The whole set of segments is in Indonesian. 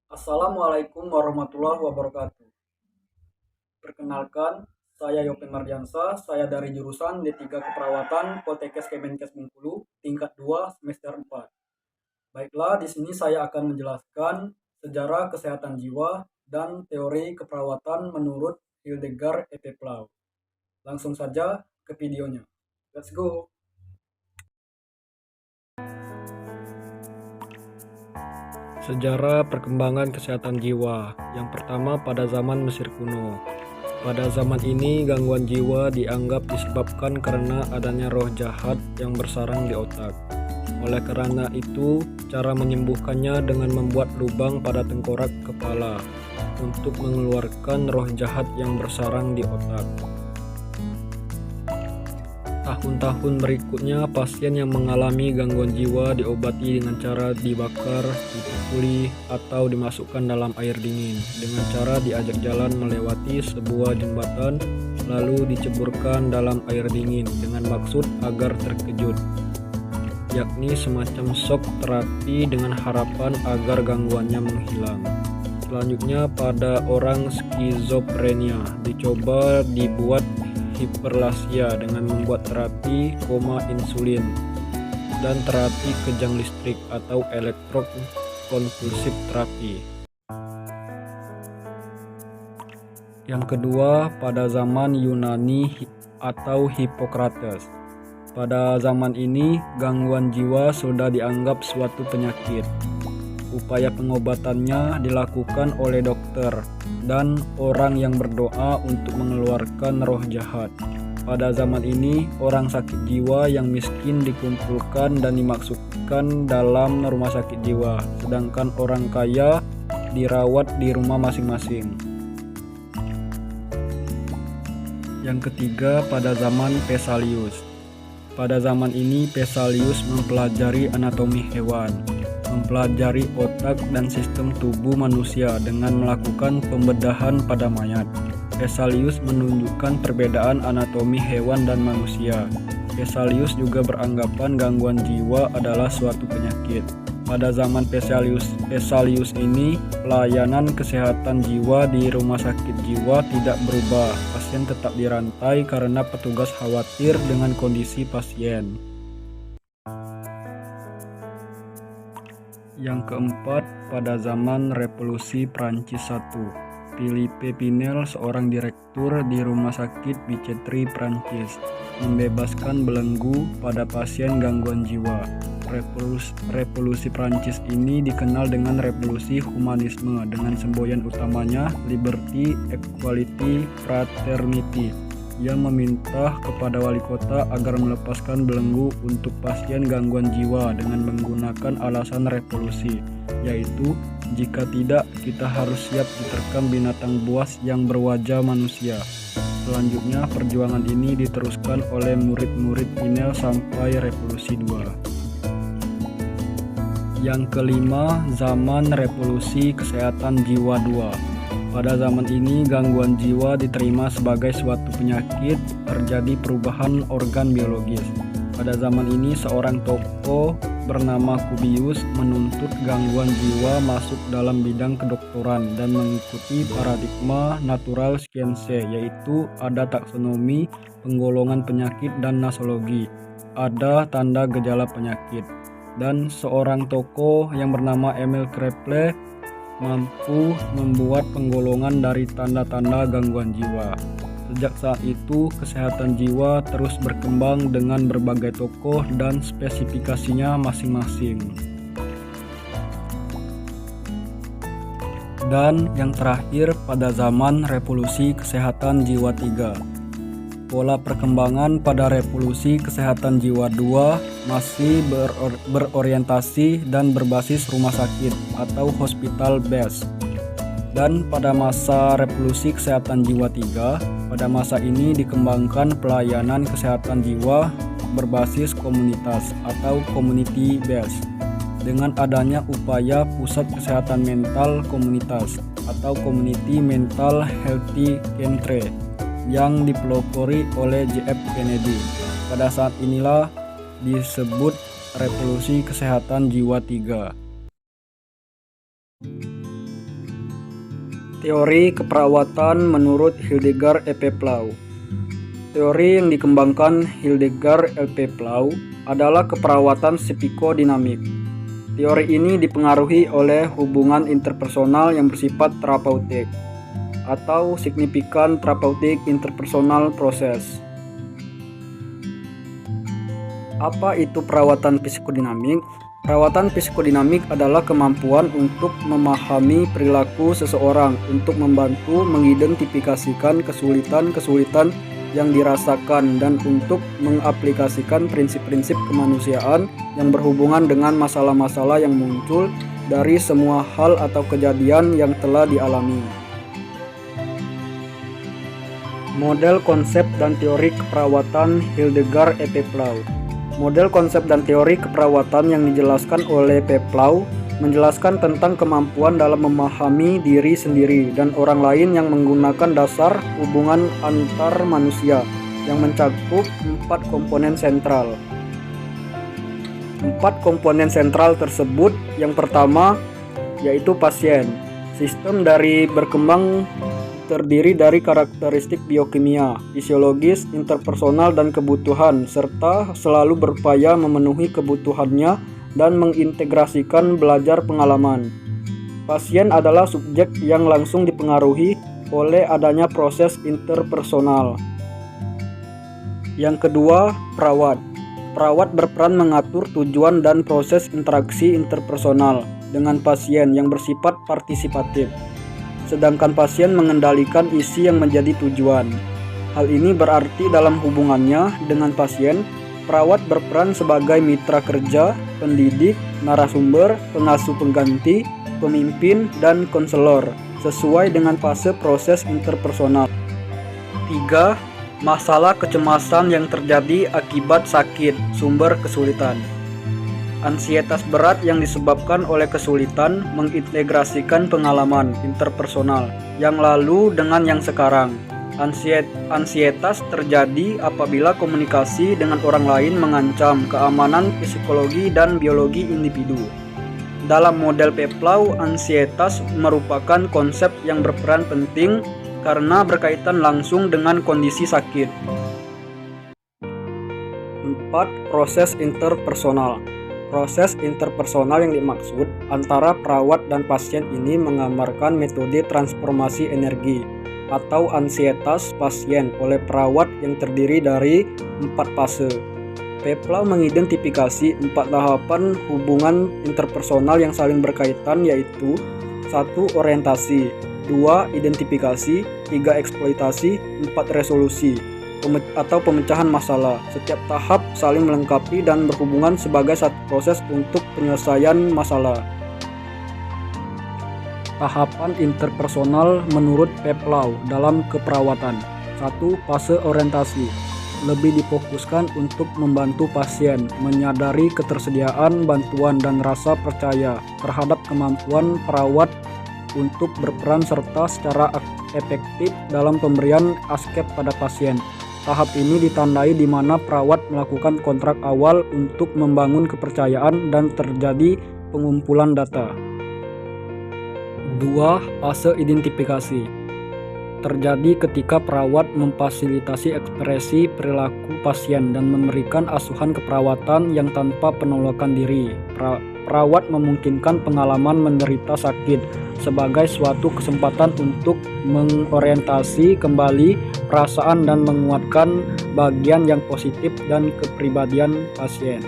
Assalamualaikum warahmatullahi wabarakatuh. Perkenalkan, saya Yopi Mardiansa, saya dari jurusan D3 Keperawatan Poltekkes Kemenkes Bengkulu, tingkat 2 semester 4. Baiklah, di sini saya akan menjelaskan sejarah kesehatan jiwa dan teori keperawatan menurut Hildegard Eppeplau. Langsung saja ke videonya. Let's go. Sejarah perkembangan kesehatan jiwa. Yang pertama pada zaman Mesir kuno. Pada zaman ini, gangguan jiwa dianggap disebabkan karena adanya roh jahat yang bersarang di otak. Oleh karena itu, cara menyembuhkannya dengan membuat lubang pada tengkorak kepala untuk mengeluarkan roh jahat yang bersarang di otak. Tahun-tahun berikutnya, pasien yang mengalami gangguan jiwa diobati dengan cara dibakar, dipukuli, atau dimasukkan dalam air dingin dengan cara diajak jalan melewati sebuah jembatan lalu diceburkan dalam air dingin dengan maksud agar terkejut, yakni semacam shock terapi dengan harapan agar gangguannya menghilang. Selanjutnya pada orang skizofrenia dicoba dibuat hiperlasia dengan membuat terapi koma insulin dan terapi kejang listrik atau elektrokonvulsif terapi. Yang kedua, pada zaman Yunani atau Hippocrates. Pada zaman ini, gangguan jiwa sudah dianggap suatu penyakit. Upaya pengobatannya dilakukan oleh dokter dan orang yang berdoa untuk mengeluarkan roh jahat. Pada zaman ini, orang sakit jiwa yang miskin dikumpulkan dan dimasukkan dalam rumah sakit jiwa, sedangkan orang kaya dirawat di rumah masing-masing. Yang ketiga, pada zaman Vesalius. Pada zaman ini, Vesalius mempelajari anatomi hewan, mempelajari otak dan sistem tubuh manusia dengan melakukan pembedahan pada mayat. Vesalius menunjukkan perbedaan anatomi hewan dan manusia. Vesalius juga beranggapan gangguan jiwa adalah suatu penyakit. Pada zaman Vesalius ini, pelayanan kesehatan jiwa di rumah sakit jiwa tidak berubah. Pasien tetap dirantai karena petugas khawatir dengan kondisi pasien. Yang keempat, pada zaman Revolusi Prancis I, Philippe Pinel, seorang direktur di Rumah Sakit Bicêtre, Prancis, membebaskan belenggu pada pasien gangguan jiwa. Revolusi Prancis ini dikenal dengan revolusi humanisme dengan semboyan utamanya Liberty, Equality, Fraternity. Ia meminta kepada wali kota agar melepaskan belenggu untuk pasien gangguan jiwa dengan menggunakan alasan revolusi, yaitu jika tidak kita harus siap diterkam binatang buas yang berwajah manusia. Selanjutnya perjuangan ini diteruskan oleh murid-murid Pinel sampai revolusi 2. Yang kelima, zaman revolusi kesehatan jiwa 2. Pada zaman ini, gangguan jiwa diterima sebagai suatu penyakit, terjadi perubahan organ biologis. Pada zaman ini, seorang tokoh bernama Cuvius menuntut gangguan jiwa masuk dalam bidang kedokteran dan mengikuti paradigma natural science, yaitu ada taksonomi, penggolongan penyakit, dan nosologi. Ada tanda gejala penyakit. Dan seorang tokoh yang bernama Emil Kreple mampu membuat penggolongan dari tanda-tanda gangguan jiwa. Sejak saat itu, kesehatan jiwa terus berkembang dengan berbagai tokoh dan spesifikasinya masing-masing. Dan yang terakhir, pada zaman Revolusi Kesehatan Jiwa 3. Pola perkembangan pada Revolusi Kesehatan Jiwa 2 masih berorientasi dan berbasis rumah sakit atau hospital base. Dan pada masa Revolusi Kesehatan Jiwa 3, pada masa ini dikembangkan pelayanan kesehatan jiwa berbasis komunitas atau community base dengan adanya upaya pusat kesehatan mental komunitas atau community mental healthy centre yang dipelopori oleh J.F. Kennedy. Pada saat inilah disebut Revolusi Kesehatan Jiwa 3. Teori keperawatan menurut Hildegard E.P. Plau. Teori yang dikembangkan Hildegard E.P. Plau adalah keperawatan psikodinamik. Teori ini dipengaruhi oleh hubungan interpersonal yang bersifat terapeutik atau signifikan terapeutik interpersonal proses. Apa itu perawatan psikodinamik? Perawatan psikodinamik adalah kemampuan untuk memahami perilaku seseorang untuk membantu mengidentifikasikan kesulitan-kesulitan yang dirasakan dan untuk mengaplikasikan prinsip-prinsip kemanusiaan yang berhubungan dengan masalah-masalah yang muncul dari semua hal atau kejadian yang telah dialami. Model konsep dan teori keperawatan Hildegard E.P. Plau. Model konsep dan teori keperawatan yang dijelaskan oleh P. Plau menjelaskan tentang kemampuan dalam memahami diri sendiri dan orang lain yang menggunakan dasar hubungan antar manusia yang mencakup 4 komponen sentral. 4 komponen sentral tersebut yang pertama yaitu pasien. Sistem dari berkembang terdiri dari karakteristik biokimia, fisiologis, interpersonal, dan kebutuhan, serta selalu berupaya memenuhi kebutuhannya dan mengintegrasikan belajar pengalaman. Pasien adalah subjek yang langsung dipengaruhi oleh adanya proses interpersonal. Yang kedua, perawat. Perawat berperan mengatur tujuan dan proses interaksi interpersonal dengan pasien yang bersifat partisipatif, sedangkan pasien mengendalikan isi yang menjadi tujuan. Hal ini berarti dalam hubungannya dengan pasien, perawat berperan sebagai mitra kerja, pendidik, narasumber, pengasuh pengganti, pemimpin, dan konselor, sesuai dengan fase proses interpersonal. 3. Masalah kecemasan yang terjadi akibat sakit, sumber kesulitan. Ansietas berat yang disebabkan oleh kesulitan mengintegrasikan pengalaman interpersonal yang lalu dengan yang sekarang. Ansietas terjadi apabila komunikasi dengan orang lain mengancam keamanan psikologi dan biologi individu. Dalam model P. Plau, ansietas merupakan konsep yang berperan penting karena berkaitan langsung dengan kondisi sakit. 4. Proses interpersonal. Proses interpersonal yang dimaksud antara perawat dan pasien ini menggambarkan metode transformasi energi atau ansietas pasien oleh perawat yang terdiri dari 4 fase. P. Plau mengidentifikasi 4 tahapan hubungan interpersonal yang saling berkaitan, yaitu 1. Orientasi, 2. Identifikasi, 3. Eksploitasi, 4. Resolusi atau pemecahan masalah. Setiap tahap saling melengkapi dan berhubungan sebagai satu proses untuk penyelesaian masalah. Tahapan interpersonal menurut P. Plau dalam keperawatan. 1. Fase orientasi. Lebih difokuskan untuk membantu pasien menyadari ketersediaan bantuan dan rasa percaya terhadap kemampuan perawat untuk berperan serta secara efektif dalam pemberian ASKEP pada pasien. Tahap ini ditandai di mana perawat melakukan kontrak awal untuk membangun kepercayaan dan terjadi pengumpulan data. 2. Fase identifikasi. Terjadi ketika perawat memfasilitasi ekspresi perilaku pasien dan memberikan asuhan keperawatan yang tanpa penolakan diri. Perawat memungkinkan pengalaman menderita sakit sebagai suatu kesempatan untuk mengorientasi kembali perasaan dan menguatkan bagian yang positif dan kepribadian pasien.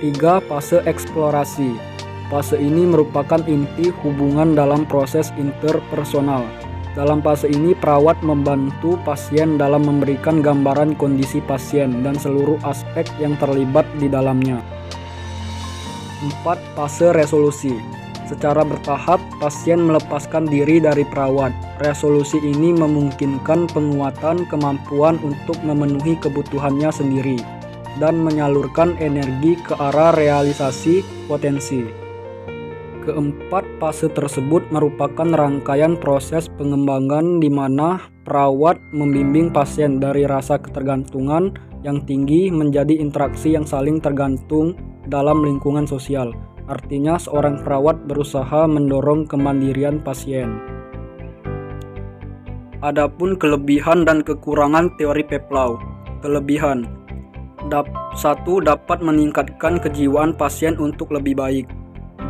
3. Fase eksplorasi. Fase ini merupakan inti hubungan dalam proses interpersonal. Dalam fase ini, perawat membantu pasien dalam memberikan gambaran kondisi pasien dan seluruh aspek yang terlibat di dalamnya. 4. Fase resolusi. Secara bertahap, pasien melepaskan diri dari perawat. Resolusi ini memungkinkan penguatan kemampuan untuk memenuhi kebutuhannya sendiri dan menyalurkan energi ke arah realisasi potensi. Keempat fase tersebut merupakan rangkaian proses pengembangan di mana perawat membimbing pasien dari rasa ketergantungan yang tinggi menjadi interaksi yang saling tergantung dalam lingkungan sosial. Artinya seorang perawat berusaha mendorong kemandirian pasien. Adapun kelebihan dan kekurangan teori Peplau. Kelebihan: 1. Dapat meningkatkan kejiwaan pasien untuk lebih baik.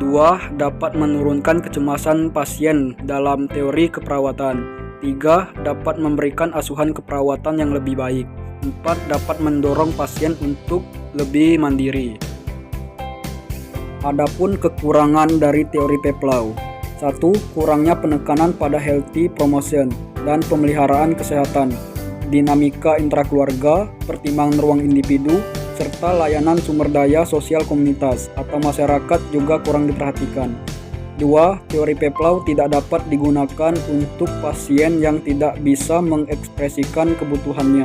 2. Dapat menurunkan kecemasan pasien dalam teori keperawatan. 3. Dapat memberikan asuhan keperawatan yang lebih baik. 4. Dapat mendorong pasien untuk lebih mandiri. Adapun kekurangan dari teori Peplau. 1. Kurangnya penekanan pada healthy promotion dan pemeliharaan kesehatan, dinamika intrakeluarga, pertimbangan ruang individu, serta layanan sumber daya sosial komunitas atau masyarakat juga kurang diperhatikan. 2. Teori Peplau tidak dapat digunakan untuk pasien yang tidak bisa mengekspresikan kebutuhannya.